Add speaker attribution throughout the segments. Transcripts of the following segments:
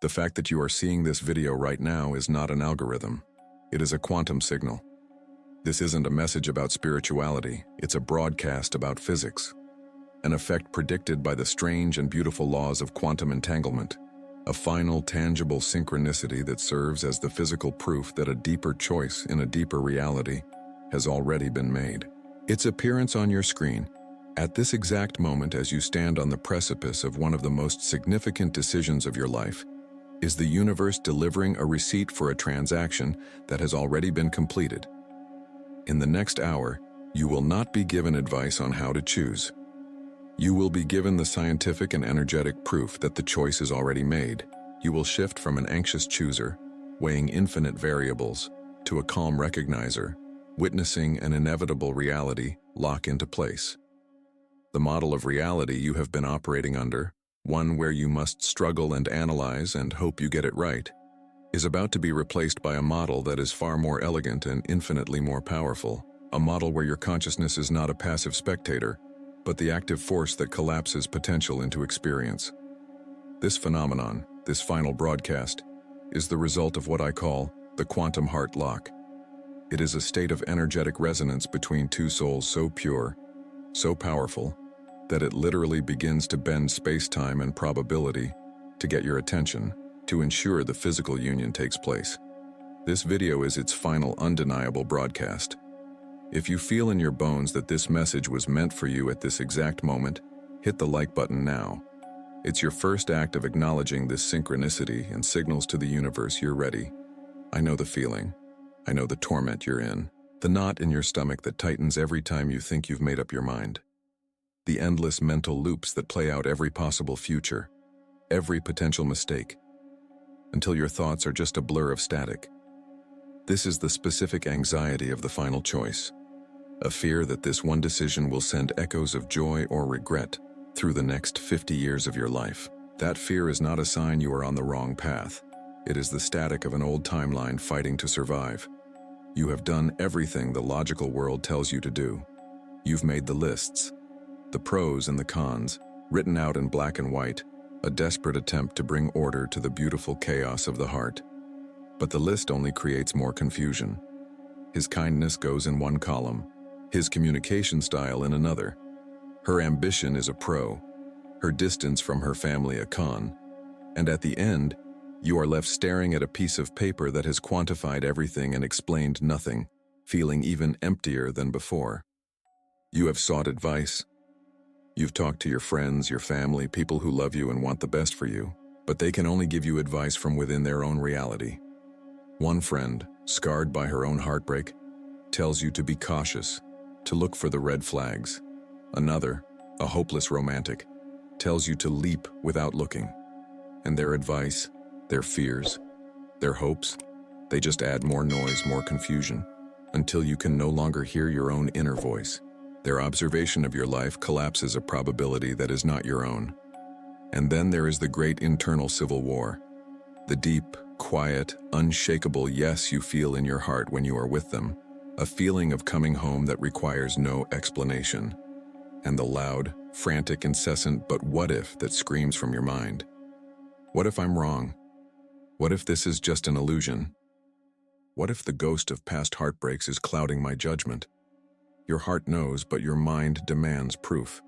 Speaker 1: The fact that you are seeing this video right now is not an algorithm. It is a quantum signal. This isn't a message about spirituality, it's a broadcast about physics. An effect predicted by the strange and beautiful laws of quantum entanglement. A final, tangible synchronicity that serves as the physical proof that a deeper choice in a deeper reality has already been made. Its appearance on your screen, at this exact moment as you stand on the precipice of one of the most significant decisions of your life, is the universe delivering a receipt for a transaction that has already been completed. In the next hour, you will not be given advice on how to choose. You will be given the scientific and energetic proof that the choice is already made. You will shift from an anxious chooser, weighing infinite variables, to a calm recognizer, witnessing an inevitable reality lock into place. The model of reality you have been operating under, one where you must struggle and analyze and hope you get it right, is about to be replaced by a model that is far more elegant and infinitely more powerful. A model where your consciousness is not a passive spectator, but the active force that collapses potential into experience. This phenomenon, this final broadcast, is the result of what I call the quantum heart lock. It is a state of energetic resonance between two souls so pure, so powerful, that it literally begins to bend space-time and probability to get your attention, to ensure the physical union takes place. This video is its final undeniable broadcast. If you feel in your bones that this message was meant for you at this exact moment, hit the like button now. It's your first act of acknowledging this synchronicity and signals to the universe you're ready. I know the feeling. I know the torment you're in. The knot in your stomach that tightens every time you think you've made up your mind. The endless mental loops that play out every possible future, every potential mistake, until your thoughts are just a blur of static. This is the specific anxiety of the final choice. A fear that this one decision will send echoes of joy or regret through the next 50 years of your life. That fear is not a sign you are on the wrong path. It is the static of an old timeline fighting to survive. You have done everything the logical world tells you to do. You've made the lists, the pros and the cons, written out in black and white, a desperate attempt to bring order to the beautiful chaos of the heart. But the list only creates more confusion. His kindness goes in one column, his communication style in another. Her ambition is a pro, her distance from her family a con, and at the end, you are left staring at a piece of paper that has quantified everything and explained nothing, feeling even emptier than before. You have sought advice. You've talked to your friends, your family, people who love you and want the best for you, but they can only give you advice from within their own reality. One friend, scarred by her own heartbreak, tells you to be cautious, to look for the red flags. Another, a hopeless romantic, tells you to leap without looking. And their advice, their fears, their hopes, they just add more noise, more confusion, until you can no longer hear your own inner voice. Their observation of your life collapses a probability that is not your own. And then there is the great internal civil war. The deep, quiet, unshakable yes you feel in your heart when you are with them. A feeling of coming home that requires no explanation. And the loud, frantic, incessant "but what if" that screams from your mind. What if I'm wrong? What if this is just an illusion? What if the ghost of past heartbreaks is clouding my judgment? Your heart knows, but your mind demands proof.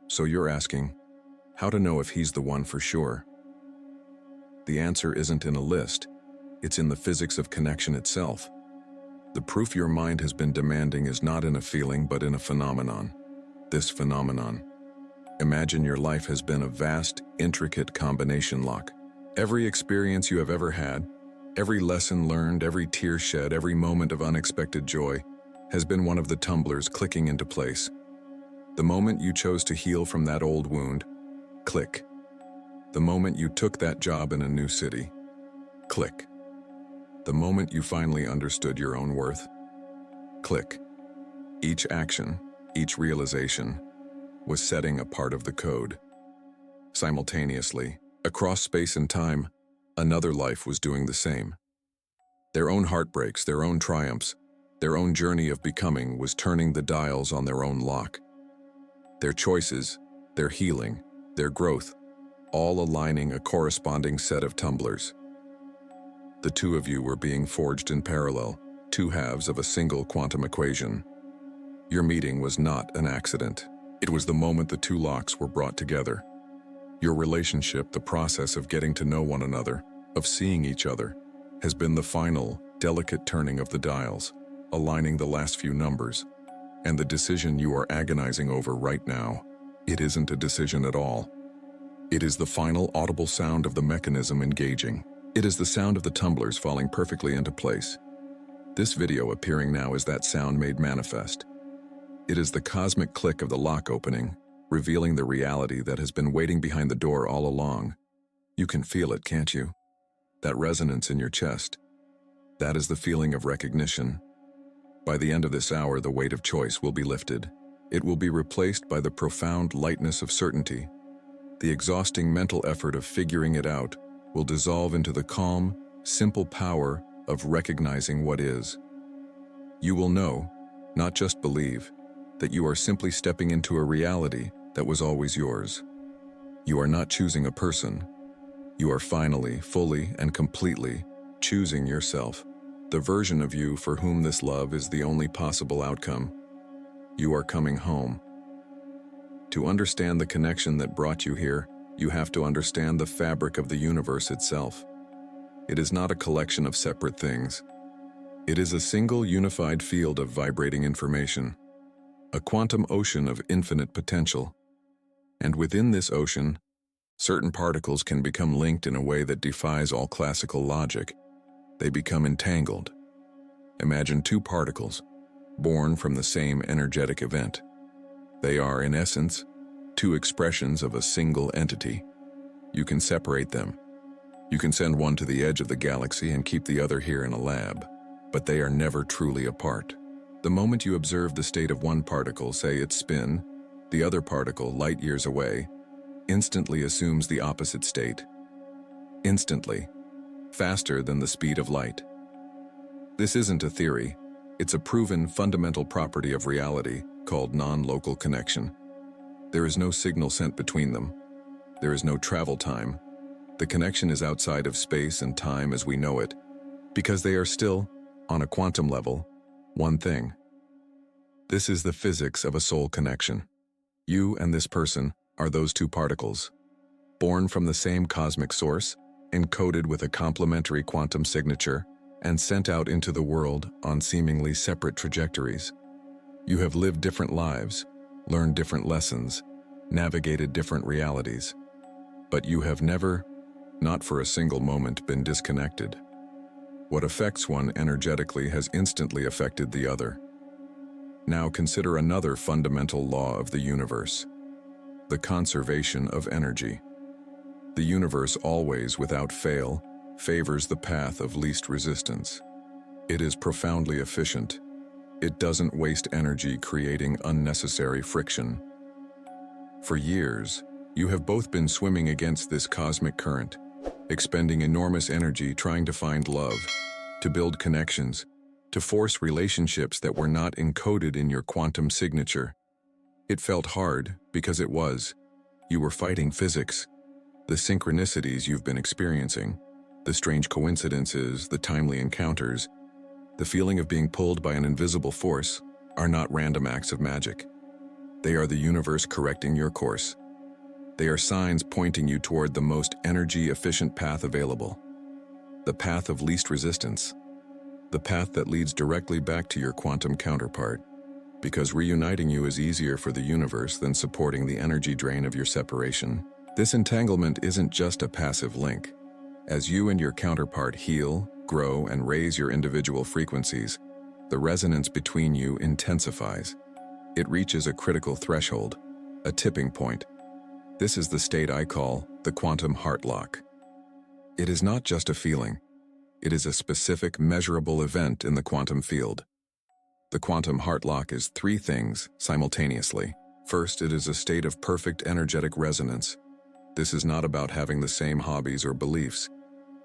Speaker 1: So you're asking, how to know if he's the one for sure? The answer isn't in a list, it's in the physics of connection itself. The proof your mind has been demanding is not in a feeling, but in a phenomenon. This phenomenon. Imagine your life has been a vast, intricate combination lock. Every experience you have ever had, every lesson learned, every tear shed, every moment of unexpected joy, has been one of the tumblers clicking into place. The moment you chose to heal from that old wound, click. The moment you took that job in a new city, click. The moment you finally understood your own worth, click. Each action, each realization, was setting a part of the code. Simultaneously, across space and time, another life was doing the same. Their own heartbreaks, their own triumphs, their own journey of becoming was turning the dials on their own lock. Their choices, their healing, their growth, all aligning a corresponding set of tumblers. The two of you were being forged in parallel, two halves of a single quantum equation. Your meeting was not an accident. It was the moment the two locks were brought together. Your relationship, the process of getting to know one another, of seeing each other, has been the final, delicate turning of the dials, aligning the last few numbers. And the decision you are agonizing over right now, it isn't a decision at all. It is the final audible sound of the mechanism engaging. It is the sound of the tumblers falling perfectly into place. This video appearing now is that sound made manifest. It is the cosmic click of the lock opening, revealing the reality that has been waiting behind the door all along. You can feel it, can't you? That resonance in your chest. That is the feeling of recognition. By the end of this hour, the weight of choice will be lifted. It will be replaced by the profound lightness of certainty. The exhausting mental effort of figuring it out will dissolve into the calm, simple power of recognizing what is. You will know, not just believe, that you are simply stepping into a reality that was always yours. You are not choosing a person. You are finally, fully, and completely choosing yourself, the version of you for whom this love is the only possible outcome. You are coming home. To understand the connection that brought you here, you have to understand the fabric of the universe itself. It is not a collection of separate things. It is a single unified field of vibrating information, a quantum ocean of infinite potential. And within this ocean, certain particles can become linked in a way that defies all classical logic. They become entangled. Imagine two particles, born from the same energetic event. They are, in essence, two expressions of a single entity. You can separate them. You can send one to the edge of the galaxy and keep the other here in a lab, but they are never truly apart. The moment you observe the state of one particle, say its spin, the other particle, light years away, instantly assumes the opposite state. Instantly, faster than the speed of light. This isn't a theory. It's a proven fundamental property of reality called non-local connection. There is no signal sent between them. There is no travel time. The connection is outside of space and time as we know it, because they are still, on a quantum level, one thing. This is the physics of a soul connection. You and this person are those two particles, born from the same cosmic source, encoded with a complementary quantum signature, and sent out into the world on seemingly separate trajectories. You have lived different lives, learned different lessons, navigated different realities. But you have never, not for a single moment, been disconnected. What affects one energetically has instantly affected the other. Now consider another fundamental law of the universe: the conservation of energy. The universe always, without fail, favors the path of least resistance. It is profoundly efficient. It doesn't waste energy creating unnecessary friction. For years, you have both been swimming against this cosmic current, expending enormous energy trying to find love, to build connections, to force relationships that were not encoded in your quantum signature. It felt hard because it was. You were fighting physics. The synchronicities you've been experiencing, the strange coincidences, the timely encounters, the feeling of being pulled by an invisible force are not random acts of magic. They are the universe correcting your course. They are signs pointing you toward the most energy-efficient path available. The path of least resistance. The path that leads directly back to your quantum counterpart. Because reuniting you is easier for the universe than supporting the energy drain of your separation. This entanglement isn't just a passive link. As you and your counterpart heal, grow, and raise your individual frequencies, the resonance between you intensifies. It reaches a critical threshold, a tipping point. This is the state I call the quantum heart lock. It is not just a feeling. It is a specific, measurable event in the quantum field. The quantum heart lock is three things simultaneously. First, it is a state of perfect energetic resonance. This is not about having the same hobbies or beliefs.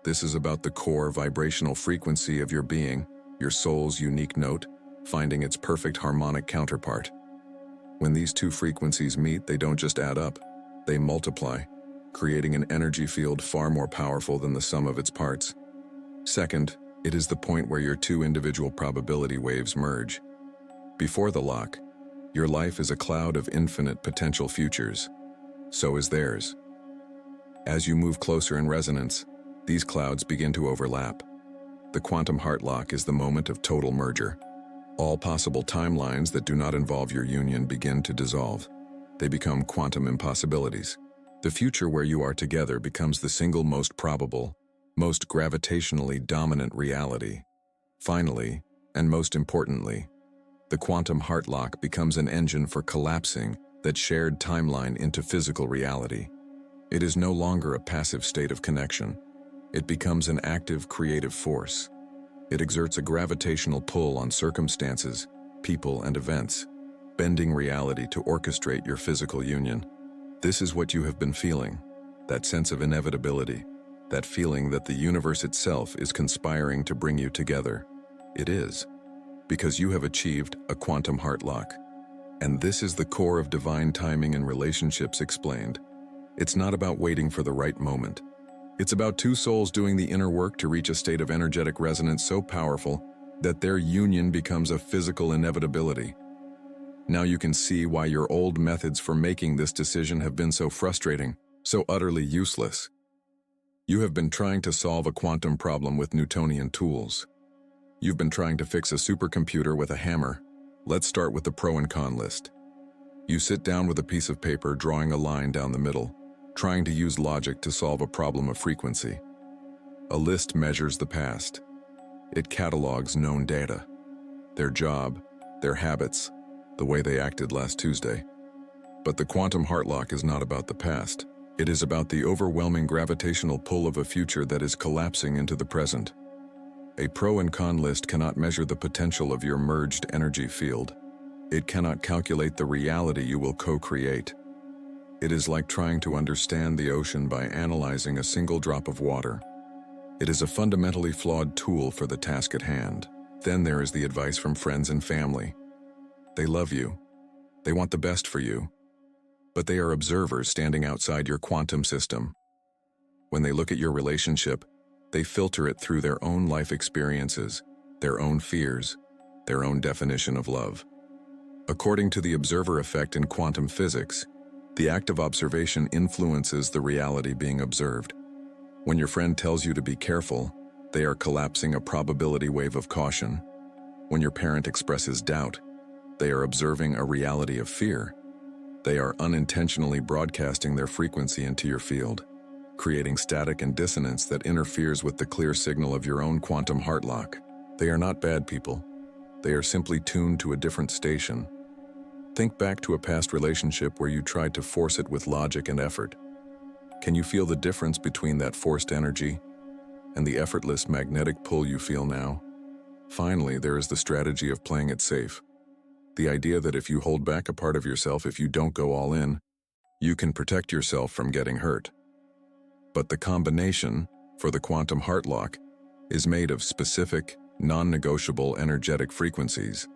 Speaker 1: This is about the core vibrational frequency of your being, your soul's unique note, finding its perfect harmonic counterpart. When these two frequencies meet, they don't just add up, they multiply. creating an energy field far more powerful than the sum of its parts. Second, it is the point where your two individual probability waves merge. Before the lock, your life is a cloud of infinite potential futures. So is theirs. As you move closer in resonance, these clouds begin to overlap. The quantum heart lock is the moment of total merger. All possible timelines that do not involve your union begin to dissolve. They become quantum impossibilities. The future where you are together becomes the single most probable, most gravitationally dominant reality. Finally, and most importantly, the quantum heart lock becomes an engine for collapsing that shared timeline into physical reality. It is no longer a passive state of connection. It becomes an active, creative force. It exerts a gravitational pull on circumstances, people, and events, bending reality to orchestrate your physical union. This is what you have been feeling, that sense of inevitability, that feeling that the universe itself is conspiring to bring you together. It is, because you have achieved a quantum heart lock. And this is the core of divine timing in relationships explained. It's not about waiting for the right moment. It's about two souls doing the inner work to reach a state of energetic resonance so powerful that their union becomes a physical inevitability. Now you can see why your old methods for making this decision have been so frustrating, so utterly useless. You have been trying to solve a quantum problem with Newtonian tools. You've been trying to fix a supercomputer with a hammer. Let's start with the pro and con list. You sit down with a piece of paper, drawing a line down the middle, trying to use logic to solve a problem of frequency. A list measures the past. It catalogs known data, their job, their habits, the way they acted last Tuesday. But the quantum heart lock is not about the past. It is about the overwhelming gravitational pull of a future that is collapsing into the present. A pro and con list cannot measure the potential of your merged energy field. It cannot calculate the reality you will co-create. It is like trying to understand the ocean by analyzing a single drop of water. It is a fundamentally flawed tool for the task at hand. Then there is the advice from friends and family. They love you. They want the best for you. But they are observers standing outside your quantum system. When they look at your relationship, they filter it through their own life experiences, their own fears, their own definition of love. According to the observer effect in quantum physics, the act of observation influences the reality being observed. When your friend tells you to be careful, they are collapsing a probability wave of caution. When your parent expresses doubt, they are observing a reality of fear. They are unintentionally broadcasting their frequency into your field, creating static and dissonance that interferes with the clear signal of your own quantum heart lock. They are not bad people. They are simply tuned to a different station. Think back to a past relationship where you tried to force it with logic and effort. Can you feel the difference between that forced energy and the effortless magnetic pull you feel now? Finally, there is the strategy of playing it safe. The idea that if you hold back a part of yourself, if you don't go all in, you can protect yourself from getting hurt. But the combination for the quantum heart lock is made of specific, non-negotiable energetic frequencies: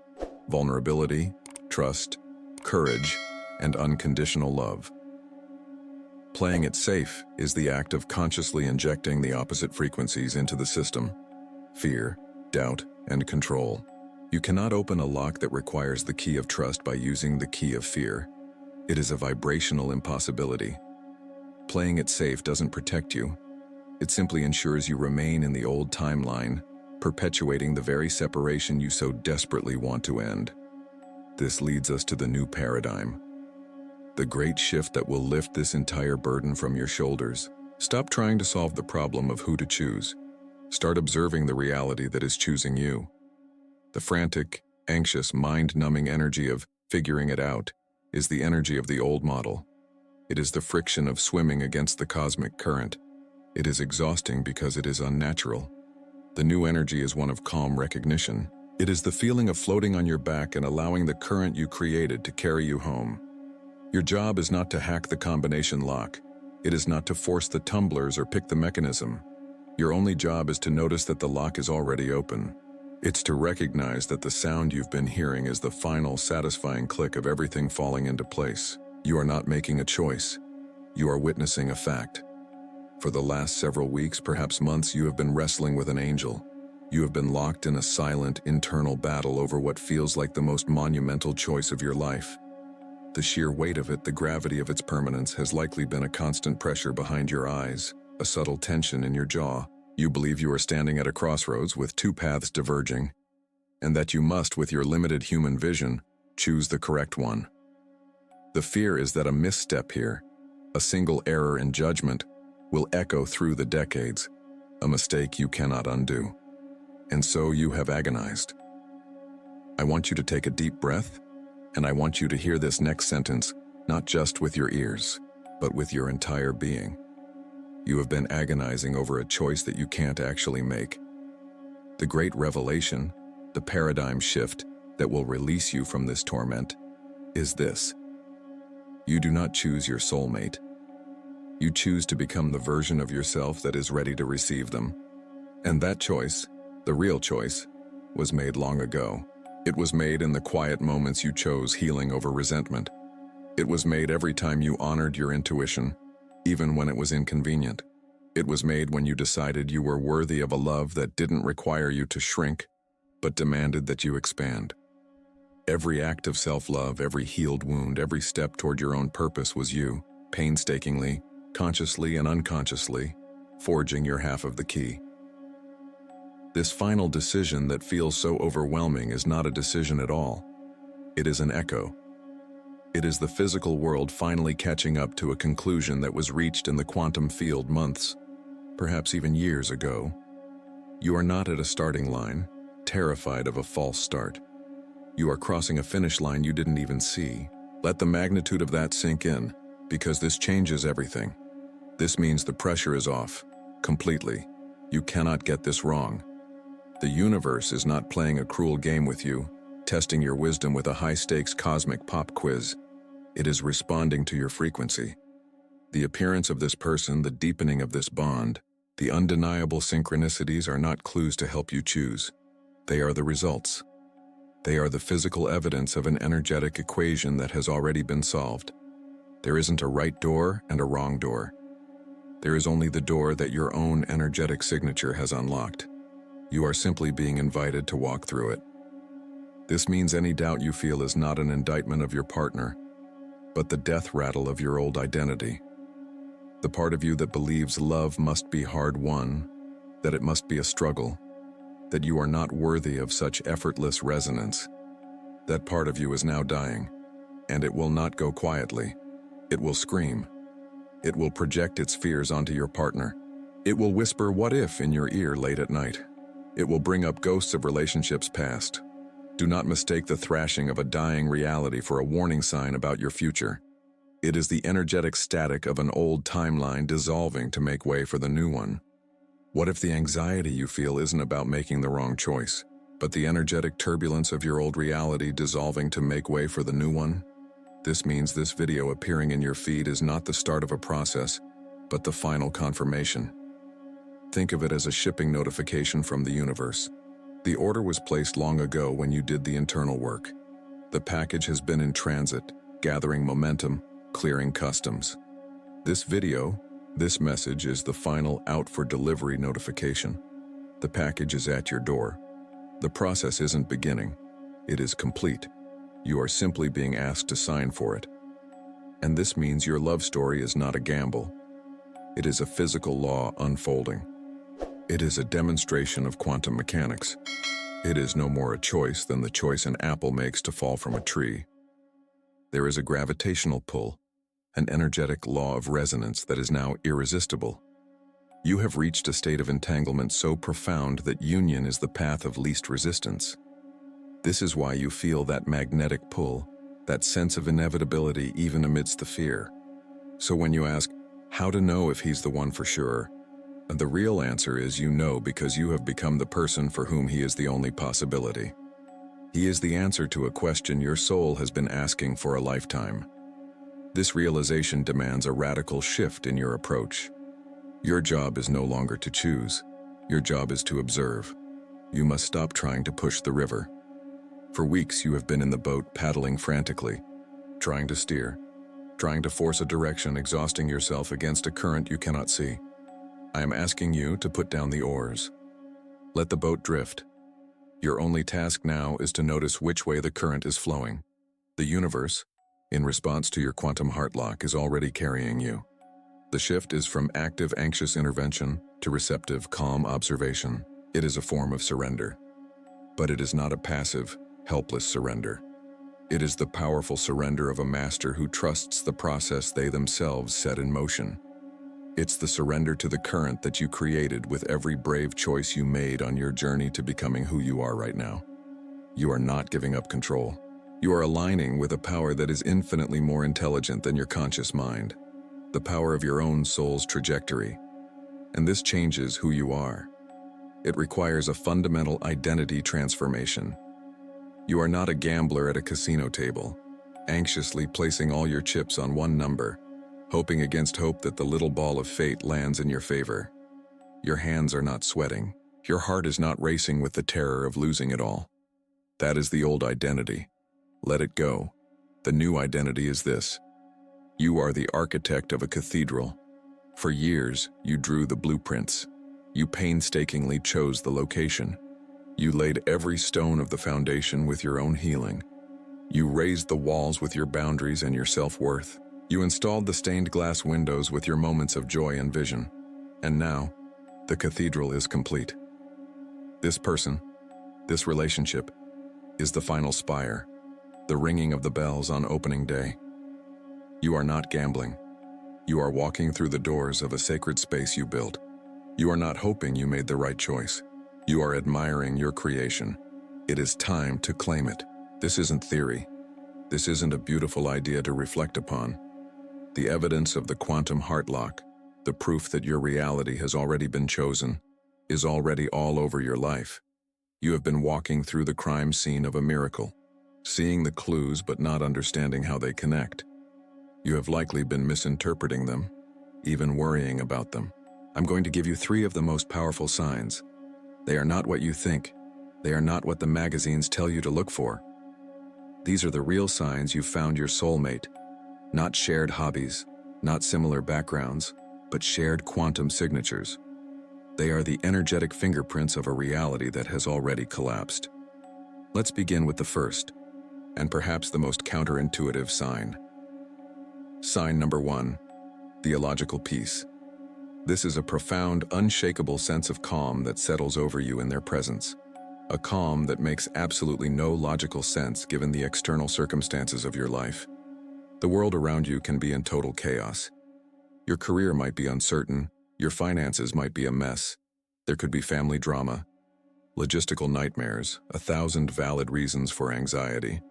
Speaker 1: vulnerability, trust, courage, and unconditional love. Playing it safe is the act of consciously injecting the opposite frequencies into the system: fear, doubt, and control. You cannot open a lock that requires the key of trust by using the key of fear. It is a vibrational impossibility. Playing it safe doesn't protect you. It simply ensures you remain in the old timeline, perpetuating the very separation you so desperately want to end. This leads us to the new paradigm, the great shift that will lift this entire burden from your shoulders. Stop trying to solve the problem of who to choose. Start observing the reality that is choosing you. The frantic, anxious, mind-numbing energy of figuring it out is the energy of the old model. It is the friction of swimming against the cosmic current. It is exhausting because it is unnatural. The new energy is one of calm recognition. It is the feeling of floating on your back and allowing the current you created to carry you home. Your job is not to hack the combination lock. It is not to force the tumblers or pick the mechanism. Your only job is to notice that the lock is already open. It's to recognize that the sound you've been hearing is the final, satisfying click of everything falling into place. You are not making a choice. You are witnessing a fact. For the last several weeks, perhaps months, you have been wrestling with an angel. You have been locked in a silent, internal battle over what feels like the most monumental choice of your life. The sheer weight of it, the gravity of its permanence, has likely been a constant pressure behind your eyes, a subtle tension in your jaw. You believe you are standing at a crossroads with two paths diverging, and that you must, with your limited human vision, choose the correct one. The fear is that a misstep here, a single error in judgment, will echo through the decades, a mistake you cannot undo. And so you have agonized. I want you to take a deep breath, and I want you to hear this next sentence, not just with your ears, but with your entire being. You have been agonizing over a choice that you can't actually make. The great revelation, the paradigm shift that will release you from this torment, is this. You do not choose your soulmate. You choose to become the version of yourself that is ready to receive them. And that choice, the real choice, was made long ago. It was made in the quiet moments you chose healing over resentment. It was made every time you honored your intuition, even when it was inconvenient. It was made when you decided you were worthy of a love that didn't require you to shrink, but demanded that you expand. Every act of self-love, every healed wound, every step toward your own purpose was you, painstakingly, consciously and unconsciously, forging your half of the key. This final decision that feels so overwhelming is not a decision at all. It is an echo. It is the physical world finally catching up to a conclusion that was reached in the quantum field months, perhaps even years ago. You are not at a starting line, terrified of a false start. You are crossing a finish line you didn't even see. Let the magnitude of that sink in, because this changes everything. This means the pressure is off, completely. You cannot get this wrong. The universe is not playing a cruel game with you, testing your wisdom with a high-stakes cosmic pop quiz. It is responding to your frequency. The appearance of this person, the deepening of this bond, the undeniable synchronicities are not clues to help you choose. They are the results. They are the physical evidence of an energetic equation that has already been solved. There isn't a right door and a wrong door. There is only the door that your own energetic signature has unlocked. You are simply being invited to walk through it. This means any doubt you feel is not an indictment of your partner, but the death rattle of your old identity. The part of you that believes love must be hard-won, that it must be a struggle, that you are not worthy of such effortless resonance. That part of you is now dying, and it will not go quietly. It will scream. It will project its fears onto your partner. It will whisper "what if" in your ear late at night. It will bring up ghosts of relationships past. Do not mistake the thrashing of a dying reality for a warning sign about your future. It is the energetic static of an old timeline dissolving to make way for the new one. What if the anxiety you feel isn't about making the wrong choice, but the energetic turbulence of your old reality dissolving to make way for the new one? This means this video appearing in your feed is not the start of a process, but the final confirmation. Think of it as a shipping notification from the universe. The order was placed long ago when you did the internal work. The package has been in transit, gathering momentum, clearing customs. This video, this message is the final out for delivery notification. The package is at your door. The process isn't beginning. It is complete. You are simply being asked to sign for it. And this means your love story is not a gamble. It is a physical law unfolding. It is a demonstration of quantum mechanics. It is no more a choice than the choice an apple makes to fall from a tree. There is a gravitational pull, an energetic law of resonance that is now irresistible. You have reached a state of entanglement so profound that union is the path of least resistance. This is why you feel that magnetic pull, that sense of inevitability even amidst the fear. So when you ask, how to know if he's the one for sure? The real answer is you know because you have become the person for whom he is the only possibility. He is the answer to a question your soul has been asking for a lifetime. This realization demands a radical shift in your approach. Your job is no longer to choose. Your job is to observe. You must stop trying to push the river. For weeks you have been in the boat paddling frantically, trying to steer. trying to force a direction, exhausting yourself against a current you cannot see. I am asking you to put down the oars. Let the boat drift. Your only task now is to notice which way the current is flowing. The universe, in response to your quantum heart lock, is already carrying you. The shift is from active, anxious intervention to receptive, calm observation. It is a form of surrender. But it is not a passive, helpless surrender. It is the powerful surrender of a master who trusts the process they themselves set in motion. It's the surrender to the current that you created with every brave choice you made on your journey to becoming who you are right now. You are not giving up control. You are aligning with a power that is infinitely more intelligent than your conscious mind, the power of your own soul's trajectory. And this changes who you are. It requires a fundamental identity transformation. You are not a gambler at a casino table, anxiously placing all your chips on one number, hoping against hope that the little ball of fate lands in your favor. Your hands are not sweating. Your heart is not racing with the terror of losing it all. That is the old identity. Let it go. The new identity is this. You are the architect of a cathedral. For years, you drew the blueprints. You painstakingly chose the location. You laid every stone of the foundation with your own healing. You raised the walls with your boundaries and your self-worth. You installed the stained glass windows with your moments of joy and vision. And now, the cathedral is complete. This person, this relationship, is the final spire, the ringing of the bells on opening day. You are not gambling. You are walking through the doors of a sacred space you built. You are not hoping you made the right choice. You are admiring your creation. It is time to claim it. This isn't theory. This isn't a beautiful idea to reflect upon. The evidence of the quantum heart lock, the proof that your reality has already been chosen, is already all over your life. You have been walking through the crime scene of a miracle, seeing the clues but not understanding how they connect. You have likely been misinterpreting them, even worrying about them. I'm going to give you 3 of the most powerful signs. They are not what you think. They are not what the magazines tell you to look for. These are the real signs you've found your soulmate. Not shared hobbies, not similar backgrounds, but shared quantum signatures. They are the energetic fingerprints of a reality that has already collapsed. Let's begin with the first, and perhaps the most counterintuitive sign. Sign number 1, theological peace. This is a profound, unshakable sense of calm that settles over you in their presence. A calm that makes absolutely no logical sense given the external circumstances of your life. The world around you can be in total chaos. Your career might be uncertain, your finances might be a mess, there could be family drama, logistical nightmares, 1,000 valid reasons for anxiety.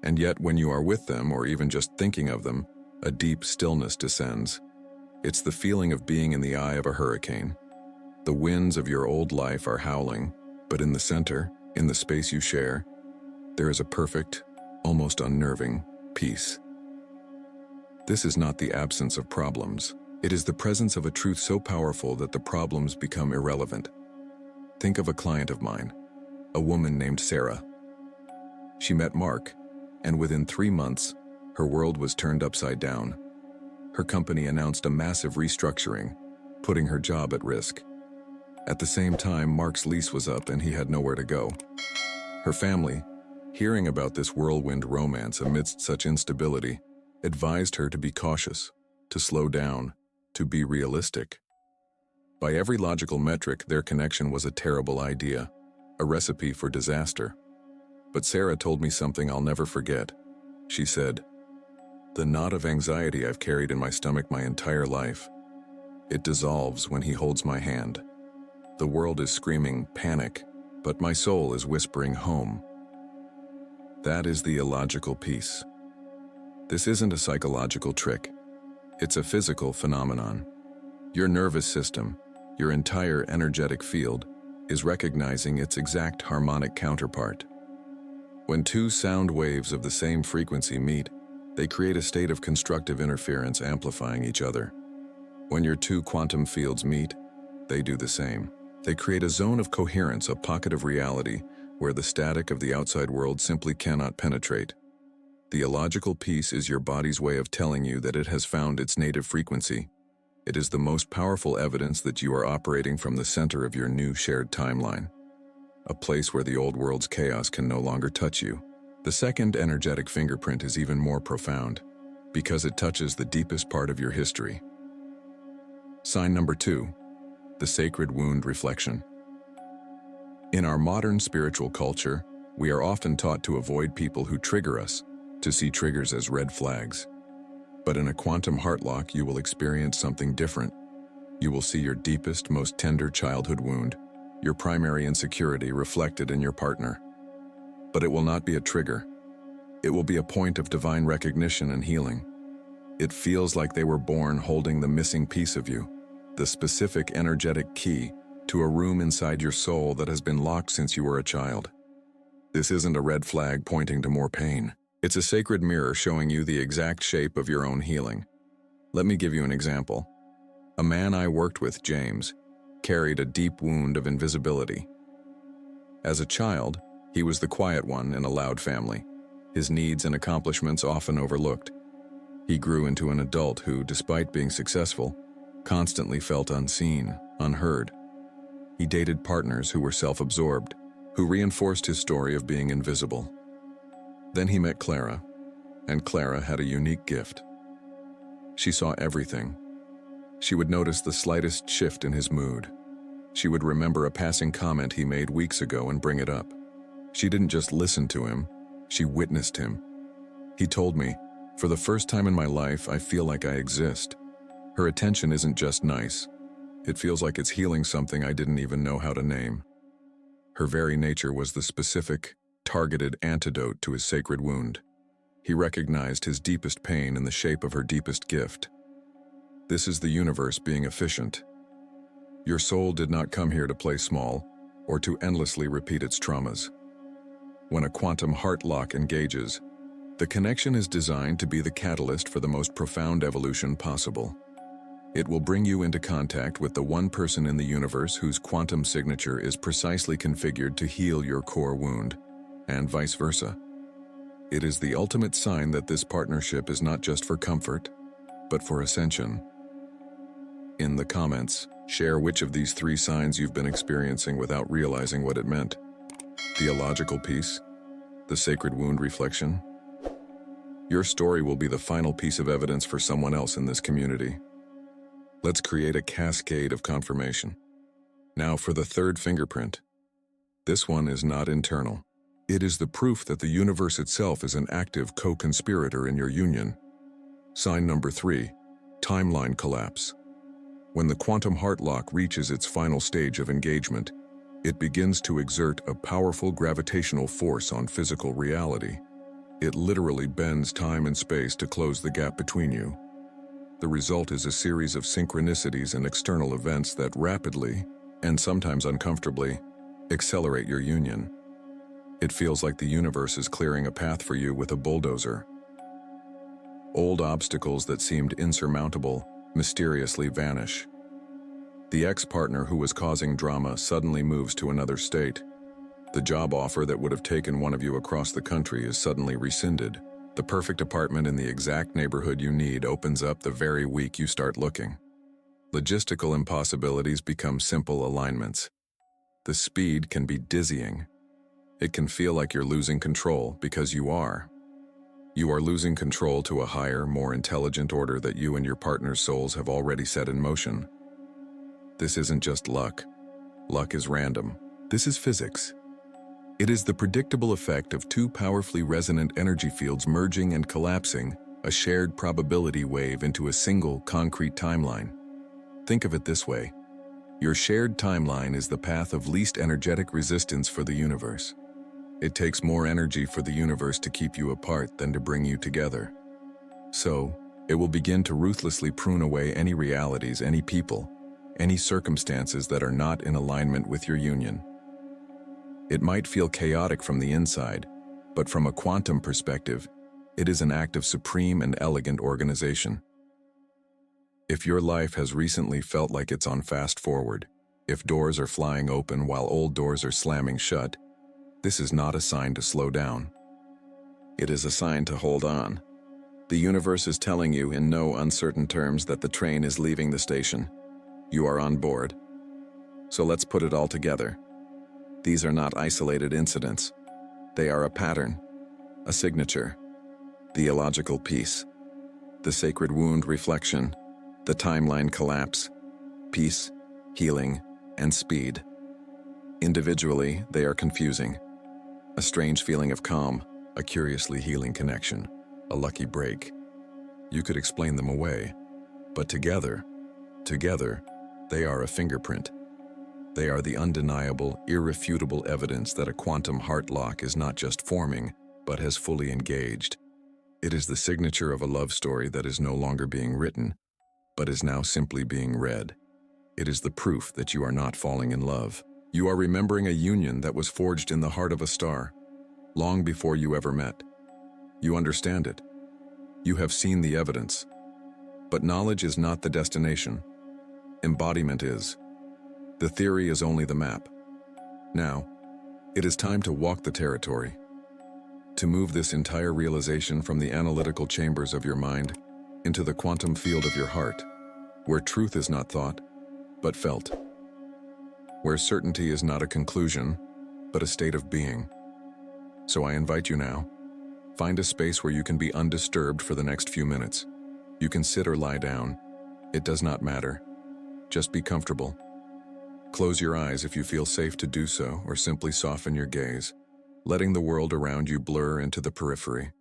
Speaker 1: And yet when you are with them, or even just thinking of them, a deep stillness descends. It's the feeling of being in the eye of a hurricane. The winds of your old life are howling, but in the center, in the space you share, there is a perfect, almost unnerving peace. This is not the absence of problems. It is the presence of a truth so powerful that the problems become irrelevant. Think of a client of mine, a woman named Sarah. She met Mark, and within 3 months, her world was turned upside down. Her company announced a massive restructuring, putting her job at risk. At the same time, Mark's lease was up and he had nowhere to go. Her family, hearing about this whirlwind romance amidst such instability, advised her to be cautious, to slow down, to be realistic. By every logical metric, their connection was a terrible idea, a recipe for disaster. But Sarah told me something I'll never forget. She said, "The knot of anxiety I've carried in my stomach my entire life, it dissolves when he holds my hand. The world is screaming panic, but my soul is whispering home." That is the illogical piece. This isn't a psychological trick. It's a physical phenomenon. Your nervous system, your entire energetic field, is recognizing its exact harmonic counterpart. When 2 sound waves of the same frequency meet, they create a state of constructive interference amplifying each other. When your 2 quantum fields meet, they do the same. They create a zone of coherence, a pocket of reality where the static of the outside world simply cannot penetrate. The illogical piece is your body's way of telling you that it has found its native frequency. It is the most powerful evidence that you are operating from the center of your new shared timeline, a place where the old world's chaos can no longer touch you. The second energetic fingerprint is even more profound, because it touches the deepest part of your history. Sign number 2, the sacred wound reflection. In our modern spiritual culture, we are often taught to avoid people who trigger us, to see triggers as red flags. But in a quantum heartlock, you will experience something different. You will see your deepest, most tender childhood wound, your primary insecurity reflected in your partner. But it will not be a trigger. It will be a point of divine recognition and healing. It feels like they were born holding the missing piece of you, the specific energetic key to a room inside your soul that has been locked since you were a child. This isn't a red flag pointing to more pain. It's a sacred mirror showing you the exact shape of your own healing. Let me give you an example. A man I worked with, James, carried a deep wound of invisibility. As a child, he was the quiet one in a loud family, his needs and accomplishments often overlooked. He grew into an adult who, despite being successful, constantly felt unseen, unheard. He dated partners who were self-absorbed, who reinforced his story of being invisible. Then he met Clara, and Clara had a unique gift. She saw everything. She would notice the slightest shift in his mood. She would remember a passing comment he made weeks ago and bring it up. She didn't just listen to him, she witnessed him. He told me, "For the first time in my life, I feel like I exist. Her attention isn't just nice. It feels like it's healing something I didn't even know how to name." Her very nature was the specific, targeted antidote to his sacred wound. He recognized his deepest pain in the shape of her deepest gift. This is the universe being efficient. Your soul did not come here to play small or to endlessly repeat its traumas. When a quantum heart lock engages, the connection is designed to be the catalyst for the most profound evolution possible. It will bring you into contact with the one person in the universe whose quantum signature is precisely configured to heal your core wound, and vice versa. It is the ultimate sign that this partnership is not just for comfort, but for ascension. In the comments, share which of these 3 signs you've been experiencing without realizing what it meant. The illogical piece, the sacred wound reflection. Your story will be the final piece of evidence for someone else in this community. Let's create a cascade of confirmation. Now for the third fingerprint. This one is not internal. It is the proof that the universe itself is an active co-conspirator in your union. Sign number 3, timeline collapse. When the quantum heart lock reaches its final stage of engagement, it begins to exert a powerful gravitational force on physical reality. It literally bends time and space to close the gap between you. The result is a series of synchronicities and external events that rapidly, and sometimes uncomfortably, accelerate your union. It feels like the universe is clearing a path for you with a bulldozer. Old obstacles that seemed insurmountable mysteriously vanish. The ex-partner who was causing drama suddenly moves to another state. The job offer that would have taken one of you across the country is suddenly rescinded. The perfect apartment in the exact neighborhood you need opens up the very week you start looking. Logistical impossibilities become simple alignments. The speed can be dizzying. It can feel like you're losing control because you are. You are losing control to a higher, more intelligent order that you and your partner's souls have already set in motion. This isn't just luck. Luck is random. This is physics. It is the predictable effect of 2 powerfully resonant energy fields merging and collapsing, a shared probability wave into a single, concrete timeline. Think of it this way. Your shared timeline is the path of least energetic resistance for the universe. It takes more energy for the universe to keep you apart than to bring you together. So, it will begin to ruthlessly prune away any realities, any people, any circumstances that are not in alignment with your union. It might feel chaotic from the inside, but from a quantum perspective, it is an act of supreme and elegant organization. If your life has recently felt like it's on fast forward, if doors are flying open while old doors are slamming shut, this is not a sign to slow down. It is a sign to hold on. The universe is telling you in no uncertain terms that the train is leaving the station. You are on board. So let's put it all together. These are not isolated incidents. They are a pattern, a signature, the illogical piece, the sacred wound reflection, the timeline collapse, peace, healing, and speed. Individually, they are confusing. A strange feeling of calm, a curiously healing connection, a lucky break. You could explain them away, but together, they are a fingerprint. They are the undeniable, irrefutable evidence that a quantum heart lock is not just forming, but has fully engaged. It is the signature of a love story that is no longer being written, but is now simply being read. It is the proof that you are not falling in love. You are remembering a union that was forged in the heart of a star, long before you ever met. You understand it. You have seen the evidence. But knowledge is not the destination. Embodiment is. The theory is only the map. Now, it is time to walk the territory, to move this entire realization from the analytical chambers of your mind into the quantum field of your heart, where truth is not thought, but felt, where certainty is not a conclusion, but a state of being. So I invite you now, find a space where you can be undisturbed for the next few minutes. You can sit or lie down. It does not matter. Just be comfortable. Close your eyes if you feel safe to do so, or simply soften your gaze, letting the world around you blur into the periphery.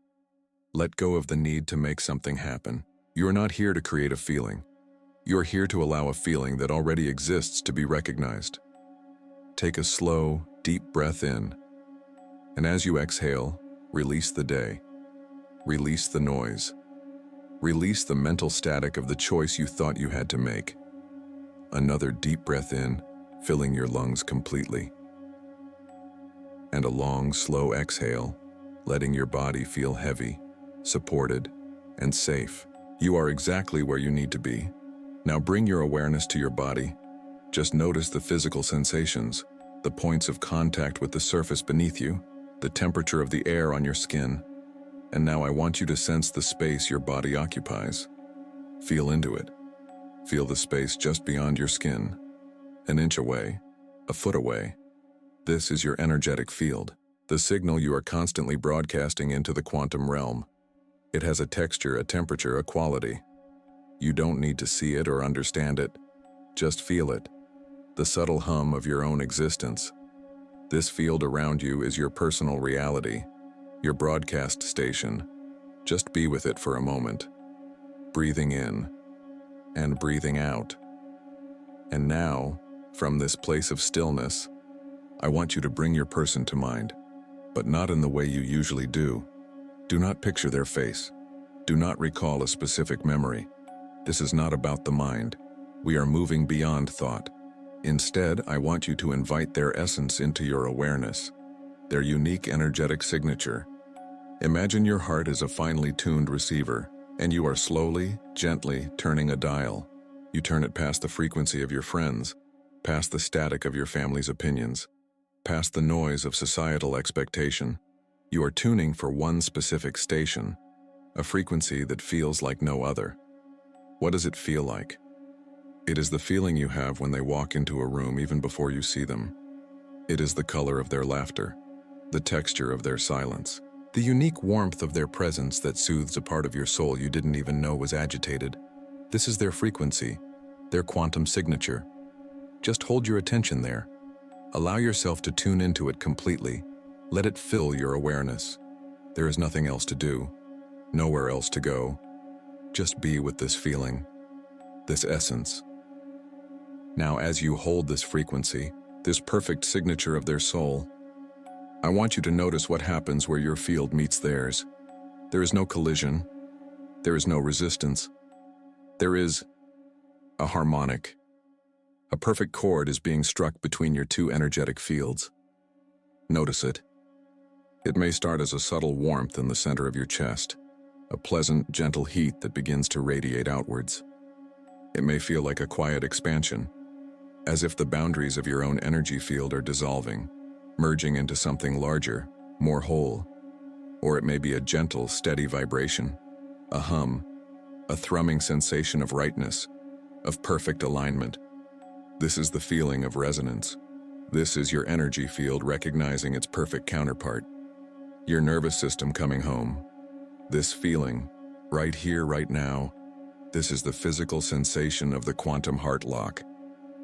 Speaker 1: Let go of the need to make something happen. You are not here to create a feeling. You are here to allow a feeling that already exists to be recognized. Take a slow, deep breath in, and as you exhale, release the day. Release the noise. Release the mental static of the choice you thought you had to make. Another deep breath in, filling your lungs completely. And a long, slow exhale, letting your body feel heavy, supported, and safe. You are exactly where you need to be. Now bring your awareness to your body. Just notice the physical sensations, the points of contact with the surface beneath you, the temperature of the air on your skin. And now I want you to sense the space your body occupies. Feel into it. Feel the space just beyond your skin. An inch away, a foot away. This is your energetic field, the signal you are constantly broadcasting into the quantum realm. It has a texture, a temperature, a quality. You don't need to see it or understand it. Just feel it. The subtle hum of your own existence. This field around you is your personal reality, your broadcast station. Just be with it for a moment. Breathing in and breathing out. And now, from this place of stillness, I want you to bring your person to mind, but not in the way you usually do. Do not picture their face. Do not recall a specific memory. This is not about the mind. We are moving beyond thought. Instead, I want you to invite their essence into your awareness, their unique energetic signature. Imagine your heart is a finely tuned receiver, and you are slowly, gently turning a dial. You turn it past the frequency of your friends, past the static of your family's opinions, past the noise of societal expectation. You are tuning for one specific station, a frequency that feels like no other. What does it feel like? It is the feeling you have when they walk into a room even before you see them. It is the color of their laughter, the texture of their silence, the unique warmth of their presence that soothes a part of your soul you didn't even know was agitated. This is their frequency, their quantum signature. Just hold your attention there. Allow yourself to tune into it completely. Let it fill your awareness. There is nothing else to do, nowhere else to go. Just be with this feeling, this essence. Now, as you hold this frequency, this perfect signature of their soul, I want you to notice what happens where your field meets theirs. There is no collision. There is no resistance. There is a harmonic. A perfect chord is being struck between your two energetic fields. Notice it. It may start as a subtle warmth in the center of your chest, a pleasant, gentle heat that begins to radiate outwards. It may feel like a quiet expansion, as if the boundaries of your own energy field are dissolving, merging into something larger, more whole. Or it may be a gentle, steady vibration, a hum, a thrumming sensation of rightness, of perfect alignment. This is the feeling of resonance. This is your energy field recognizing its perfect counterpart. Your nervous system coming home. This feeling, right here, right now, this is the physical sensation of the quantum heart lock.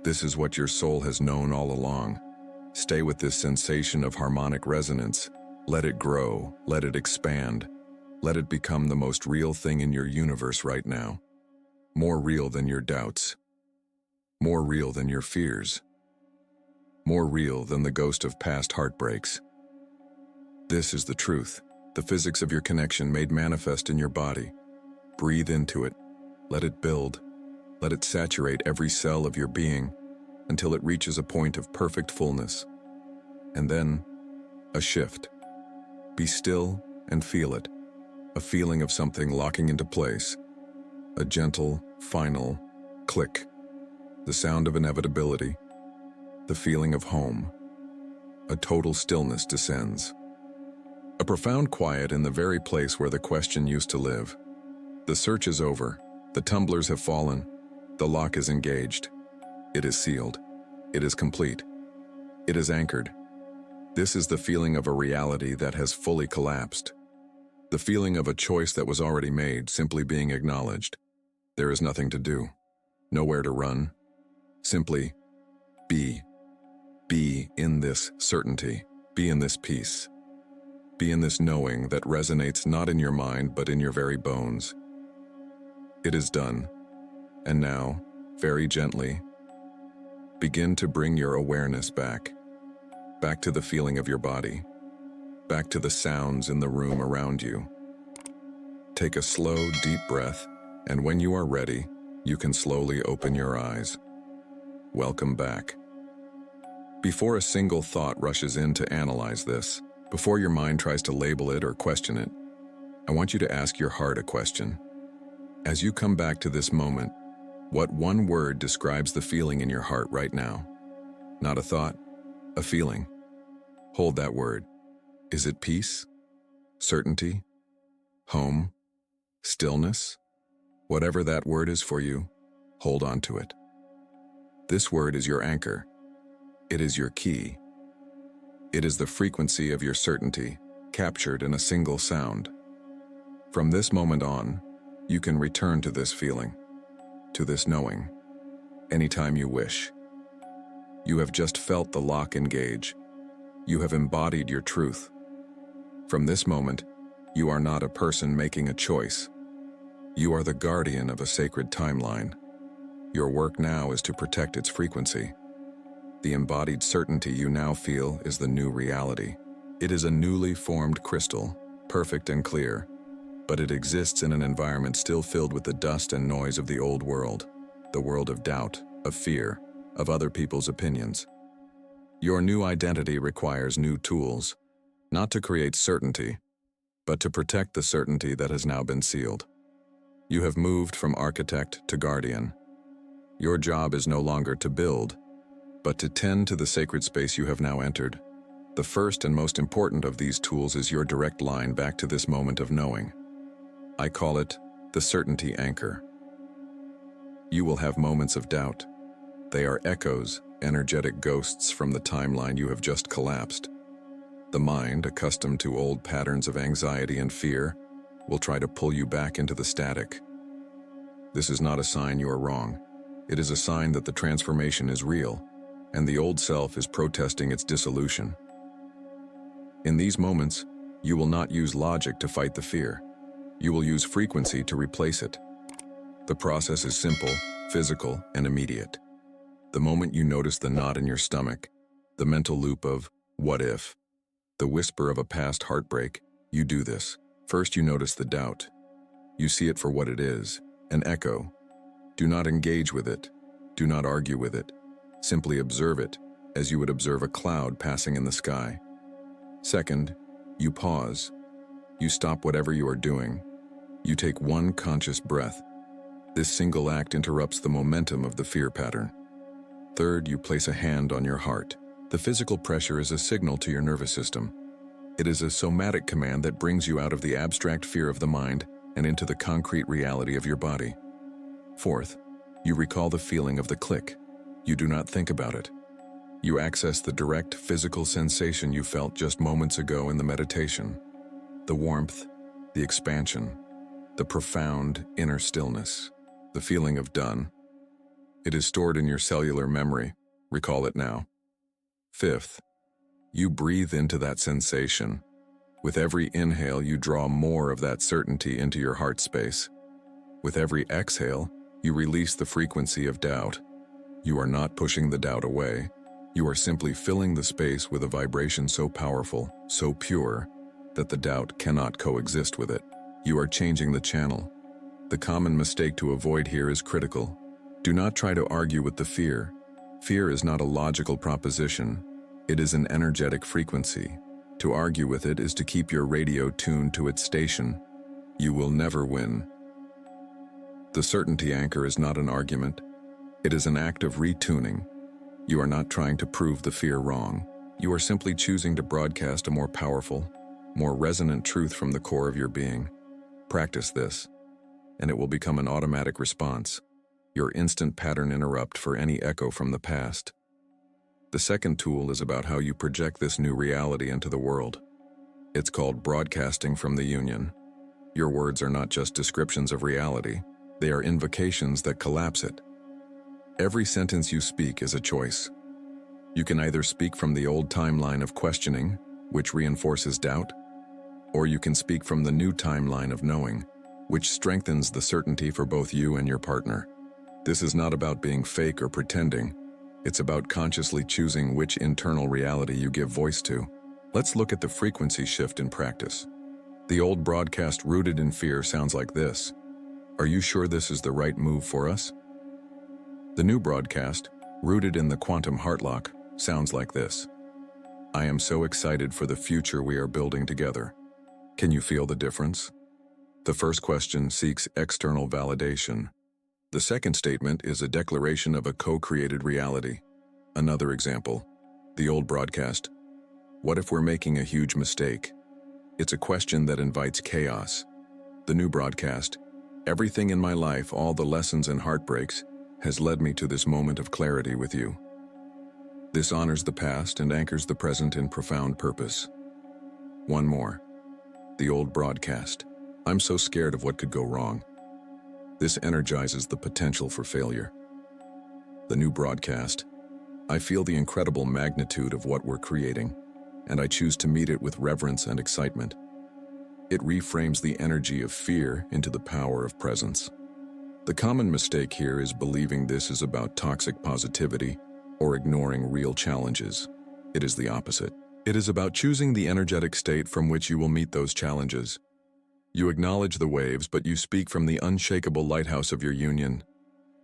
Speaker 1: This is what your soul has known all along. Stay with this sensation of harmonic resonance. Let it grow, let it expand. Let it become the most real thing in your universe right now. More real than your doubts. More real than your fears. More real than the ghost of past heartbreaks. This is the truth, the physics of your connection made manifest in your body. Breathe into it. Let it build. Let it saturate every cell of your being until it reaches a point of perfect fullness. And then, a shift. Be still and feel it. A feeling of something locking into place. A gentle, final click. The sound of inevitability. The feeling of home. A total stillness descends. A profound quiet in the very place where the question used to live. The search is over. The tumblers have fallen. The lock is engaged. It is sealed. It is complete. It is anchored. This is the feeling of a reality that has fully collapsed. The feeling of a choice that was already made, simply being acknowledged. There is nothing to do. Nowhere to run. Simply be. Be in this certainty. Be in this peace. Be in this knowing that resonates not in your mind but in your very bones. It is done. And now, very gently, begin to bring your awareness back. Back to the feeling of your body. Back to the sounds in the room around you. Take a slow, deep breath, and when you are ready, you can slowly open your eyes. Welcome back. Before a single thought rushes in to analyze this, before your mind tries to label it or question it, I want you to ask your heart a question. As you come back to this moment, what one word describes the feeling in your heart right now? Not a thought, a feeling. Hold that word. Is it peace? Certainty? Home? Stillness? Whatever that word is for you, hold on to it. This word is your anchor. It is your key. It is the frequency of your certainty, captured in a single sound. From this moment on, you can return to this feeling, to this knowing, anytime you wish. You have just felt the lock engage. You have embodied your truth. From this moment, you are not a person making a choice. You are the guardian of a sacred timeline. Your work now is to protect its frequency. The embodied certainty you now feel is the new reality. It is a newly formed crystal, perfect and clear, but it exists in an environment still filled with the dust and noise of the old world, the world of doubt, of fear, of other people's opinions. Your new identity requires new tools, not to create certainty, but to protect the certainty that has now been sealed. You have moved from architect to guardian. Your job is no longer to build, but to tend to the sacred space you have now entered. The first and most important of these tools is your direct line back to this moment of knowing. I call it the certainty anchor. You will have moments of doubt. They are echoes, energetic ghosts from the timeline you have just collapsed. The mind, accustomed to old patterns of anxiety and fear, will try to pull you back into the static. This is not a sign you are wrong. It is a sign that the transformation is real, and the old self is protesting its dissolution. In these moments, you will not use logic to fight the fear. You will use frequency to replace it. The process is simple, physical, and immediate. The moment you notice the knot in your stomach, the mental loop of, what if? The whisper of a past heartbreak, you do this. First you notice the doubt. You see it for what it is, an echo. Do not engage with it. Do not argue with it. Simply observe it, as you would observe a cloud passing in the sky. Second, you pause. You stop whatever you are doing. You take one conscious breath. This single act interrupts the momentum of the fear pattern. Third, you place a hand on your heart. The physical pressure is a signal to your nervous system. It is a somatic command that brings you out of the abstract fear of the mind and into the concrete reality of your body. Fourth, you recall the feeling of the click. You do not think about it. You access the direct physical sensation you felt just moments ago in the meditation. The warmth, the expansion, the profound inner stillness, the feeling of done. It is stored in your cellular memory. Recall it now. Fifth, you breathe into that sensation. With every inhale, you draw more of that certainty into your heart space. With every exhale, you release the frequency of doubt. You are not pushing the doubt away. You are simply filling the space with a vibration so powerful, so pure, that the doubt cannot coexist with it. You are changing the channel. The common mistake to avoid here is critical. Do not try to argue with the fear. Fear is not a logical proposition. It is an energetic frequency. To argue with it is to keep your radio tuned to its station. You will never win. The certainty anchor is not an argument. It is an act of retuning. You are not trying to prove the fear wrong. You are simply choosing to broadcast a more powerful, more resonant truth from the core of your being. Practice this, and it will become an automatic response, your instant pattern interrupt for any echo from the past. The second tool is about how you project this new reality into the world. It's called broadcasting from the union. Your words are not just descriptions of reality, they are invocations that collapse it. Every sentence you speak is a choice. You can either speak from the old timeline of questioning, which reinforces doubt, or you can speak from the new timeline of knowing, which strengthens the certainty for both you and your partner. This is not about being fake or pretending. It's about consciously choosing which internal reality you give voice to. Let's look at the frequency shift in practice. The old broadcast rooted in fear sounds like this. Are you sure this is the right move for us? The new broadcast, rooted in the quantum heartlock, sounds like this. I am so excited for the future we are building together. Can you feel the difference? The first question seeks external validation. The second statement is a declaration of a co-created reality. Another example, the old broadcast. What if we're making a huge mistake? It's a question that invites chaos. The new broadcast. Everything in my life, all the lessons and heartbreaks, has led me to this moment of clarity with you. This honors the past and anchors the present in profound purpose. One more. The old broadcast. I'm so scared of what could go wrong. This energizes the potential for failure. The new broadcast. I feel the incredible magnitude of what we're creating, and I choose to meet it with reverence and excitement. It reframes the energy of fear into the power of presence. The common mistake here is believing this is about toxic positivity or ignoring real challenges. It is the opposite. It is about choosing the energetic state from which you will meet those challenges. You acknowledge the waves, but you speak from the unshakable lighthouse of your union.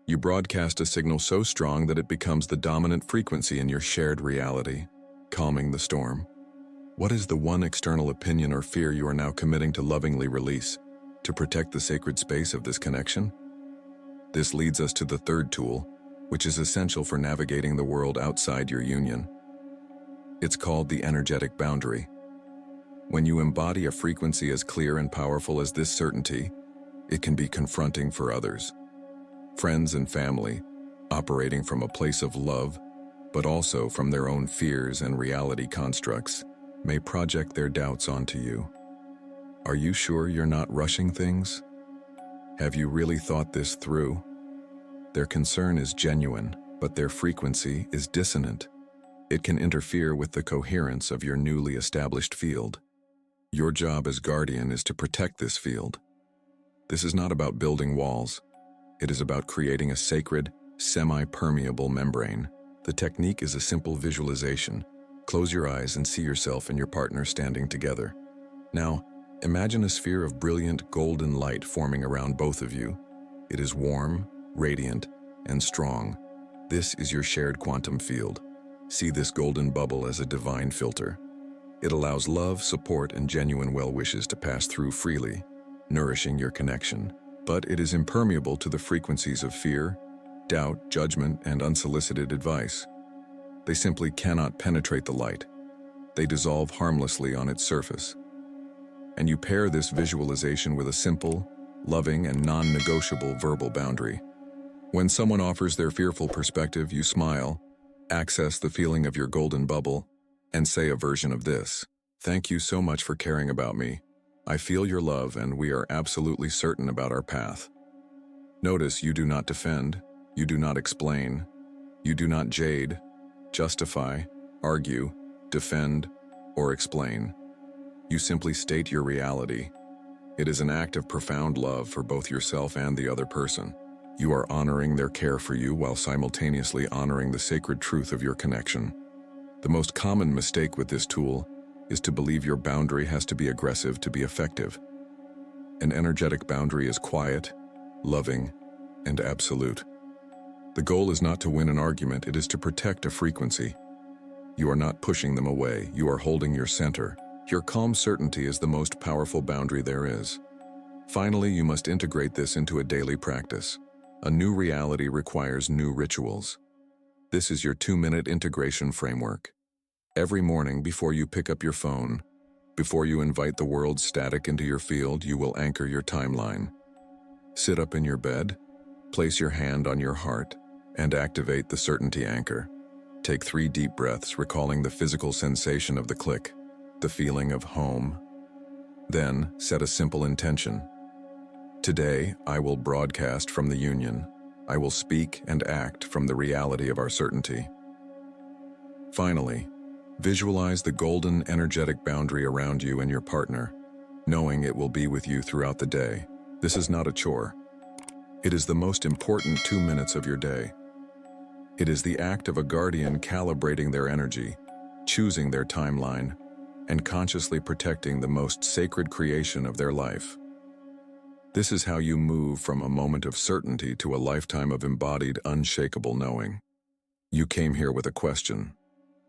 Speaker 1: You broadcast a signal so strong that it becomes the dominant frequency in your shared reality, calming the storm. What is the one external opinion or fear you are now committing to lovingly release, to protect the sacred space of this connection? This leads us to the third tool, which is essential for navigating the world outside your union. It's called the energetic boundary. When you embody a frequency as clear and powerful as this certainty, it can be confronting for others. Friends and family, operating from a place of love, but also from their own fears and reality constructs, may project their doubts onto you. Are you sure you're not rushing things? Have you really thought this through? Their concern is genuine, but their frequency is dissonant. It can interfere with the coherence of your newly established field. Your job as guardian is to protect this field. This is not about building walls. It is about creating a sacred, semi-permeable membrane. The technique is a simple visualization. Close your eyes and see yourself and your partner standing together. Now, imagine a sphere of brilliant golden light forming around both of you. It is warm, radiant, and strong. This is your shared quantum field. See this golden bubble as a divine filter. It allows love, support, and genuine well wishes to pass through freely, nourishing your connection. But it is impermeable to the frequencies of fear, doubt, judgment, and unsolicited advice. They simply cannot penetrate the light. They dissolve harmlessly on its surface. And you pair this visualization with a simple, loving, and non-negotiable verbal boundary. When someone offers their fearful perspective, you smile, access the feeling of your golden bubble, and say a version of this: "Thank you so much for caring about me. I feel your love, and we are absolutely certain about our path." Notice you do not defend, you do not explain, you do not jade, justify, argue, defend, or explain. You simply state your reality. It is an act of profound love for both yourself and the other person. You are honoring their care for you while simultaneously honoring the sacred truth of your connection. The most common mistake with this tool is to believe your boundary has to be aggressive to be effective. An energetic boundary is quiet, loving, and absolute. The goal is not to win an argument, it is to protect a frequency. You are not pushing them away, you are holding your center. Your calm certainty is the most powerful boundary there is. Finally, you must integrate this into a daily practice. A new reality requires new rituals. This is your 2-minute integration framework. Every morning before you pick up your phone, before you invite the world's static into your field, you will anchor your timeline. Sit up in your bed, place your hand on your heart, and activate the certainty anchor. Take 3 deep breaths, recalling the physical sensation of the click, the feeling of home. Then, set a simple intention. Today, I will broadcast from the union. I will speak and act from the reality of our certainty. Finally, visualize the golden, energetic boundary around you and your partner, knowing it will be with you throughout the day. This is not a chore. It is the most important 2 minutes of your day. It is the act of a guardian calibrating their energy, choosing their timeline, and consciously protecting the most sacred creation of their life. This is how you move from a moment of certainty to a lifetime of embodied, unshakable knowing. You came here with a question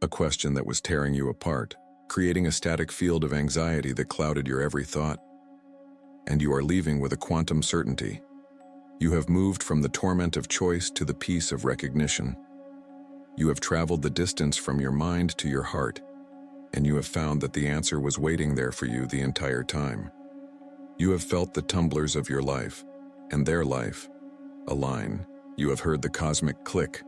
Speaker 1: that was tearing you apart, creating a static field of anxiety that clouded your every thought. And you are leaving with a quantum certainty. You have moved from the torment of choice to the peace of recognition. You have traveled the distance from your mind to your heart, and you have found that the answer was waiting there for you the entire time. You have felt the tumblers of your life, and their life, align. You have heard the cosmic click.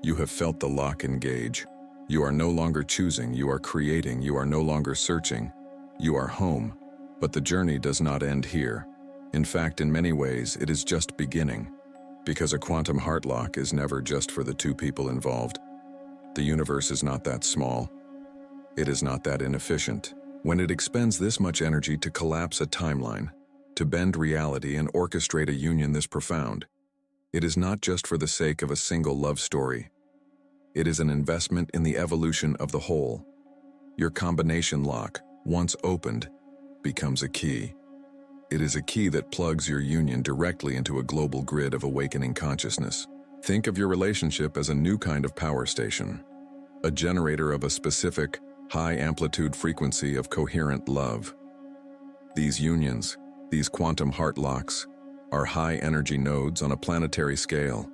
Speaker 1: You have felt the lock engage. You are no longer choosing, you are creating. You are no longer searching. You are home. But the journey does not end here. In fact, in many ways, it is just beginning. Because a quantum heart lock is never just for the 2 people involved. The universe is not that small. It is not that inefficient. When it expends this much energy to collapse a timeline, to bend reality and orchestrate a union this profound, it is not just for the sake of a single love story. It is an investment in the evolution of the whole. Your combination lock, once opened, becomes a key. It is a key that plugs your union directly into a global grid of awakening consciousness. Think of your relationship as a new kind of power station, a generator of a specific, high-amplitude frequency of coherent love. These unions, these quantum heart locks, are high-energy nodes on a planetary scale.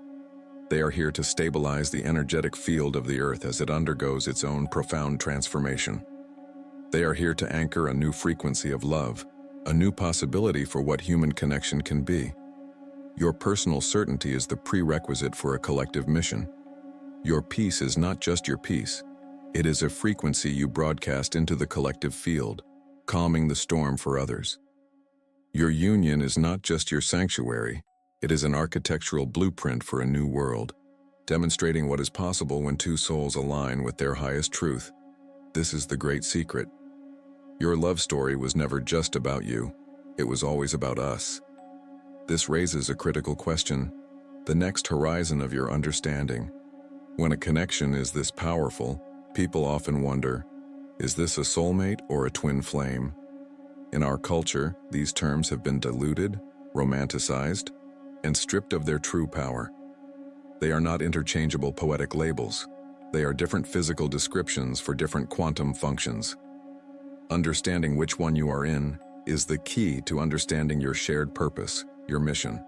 Speaker 1: They are here to stabilize the energetic field of the Earth as it undergoes its own profound transformation. They are here to anchor a new frequency of love, a new possibility for what human connection can be. Your personal certainty is the prerequisite for a collective mission. Your peace is not just your peace. It is a frequency you broadcast into the collective field, calming the storm for others. Your union is not just your sanctuary, it is an architectural blueprint for a new world, demonstrating what is possible when 2 souls align with their highest truth. This is the great secret. Your love story was never just about you, it was always about us. This raises a critical question, the next horizon of your understanding. When a connection is this powerful, people often wonder, is this a soulmate or a twin flame? In our culture, these terms have been diluted, romanticized, and stripped of their true power. They are not interchangeable poetic labels. They are different physical descriptions for different quantum functions. Understanding which one you are in is the key to understanding your shared purpose, your mission.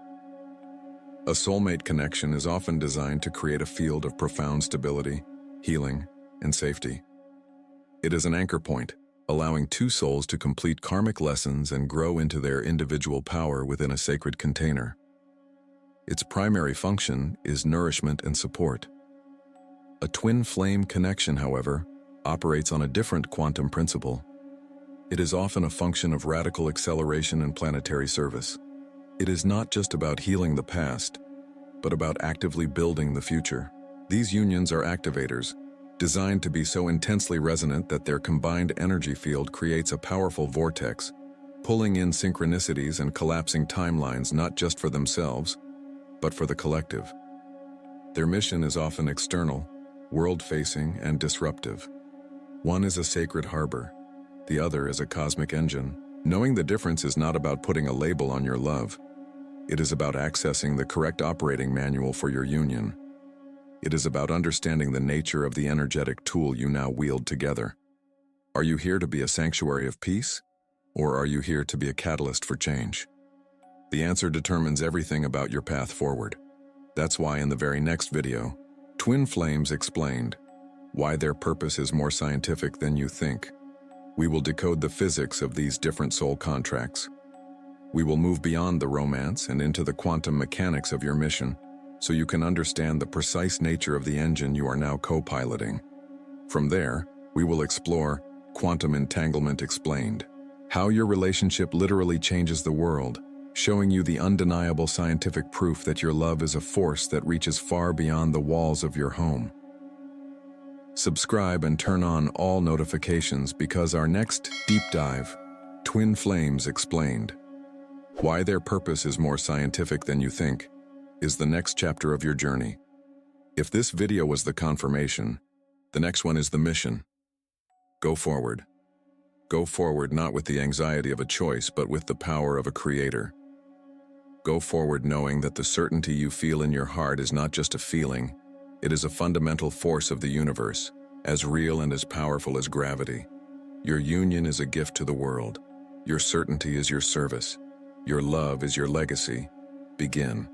Speaker 1: A soulmate connection is often designed to create a field of profound stability, healing, and safety. It is an anchor point, allowing two souls to complete karmic lessons and grow into their individual power within a sacred container. Its primary function is nourishment and support. A twin flame connection, however, operates on a different quantum principle. It is often a function of radical acceleration and planetary service. It is not just about healing the past, but about actively building the future. These unions are activators, designed to be so intensely resonant that their combined energy field creates a powerful vortex, pulling in synchronicities and collapsing timelines not just for themselves, but for the collective. Their mission is often external, world-facing, and disruptive. One is a sacred harbor, the other is a cosmic engine. Knowing the difference is not about putting a label on your love. It is about accessing the correct operating manual for your union. It is about understanding the nature of the energetic tool you now wield together. Are you here to be a sanctuary of peace, or are you here to be a catalyst for change? The answer determines everything about your path forward. That's why in the very next video, Twin Flames Explained, why their purpose is more scientific than you think. We will decode the physics of these different soul contracts. We will move beyond the romance and into the quantum mechanics of your mission, so you can understand the precise nature of the engine you are now co-piloting. From there, we will explore Quantum Entanglement Explained, how your relationship literally changes the world, showing you the undeniable scientific proof that your love is a force that reaches far beyond the walls of your home. Subscribe and turn on all notifications because our next deep dive, Twin Flames Explained, why their purpose is more scientific than you think, is the next chapter of your journey. If this video was the confirmation, the next one is the mission. Go forward. Go forward not with the anxiety of a choice, but with the power of a creator. Go forward knowing that the certainty you feel in your heart is not just a feeling, it is a fundamental force of the universe, as real and as powerful as gravity. Your union is a gift to the world. Your certainty is your service. Your love is your legacy. Begin.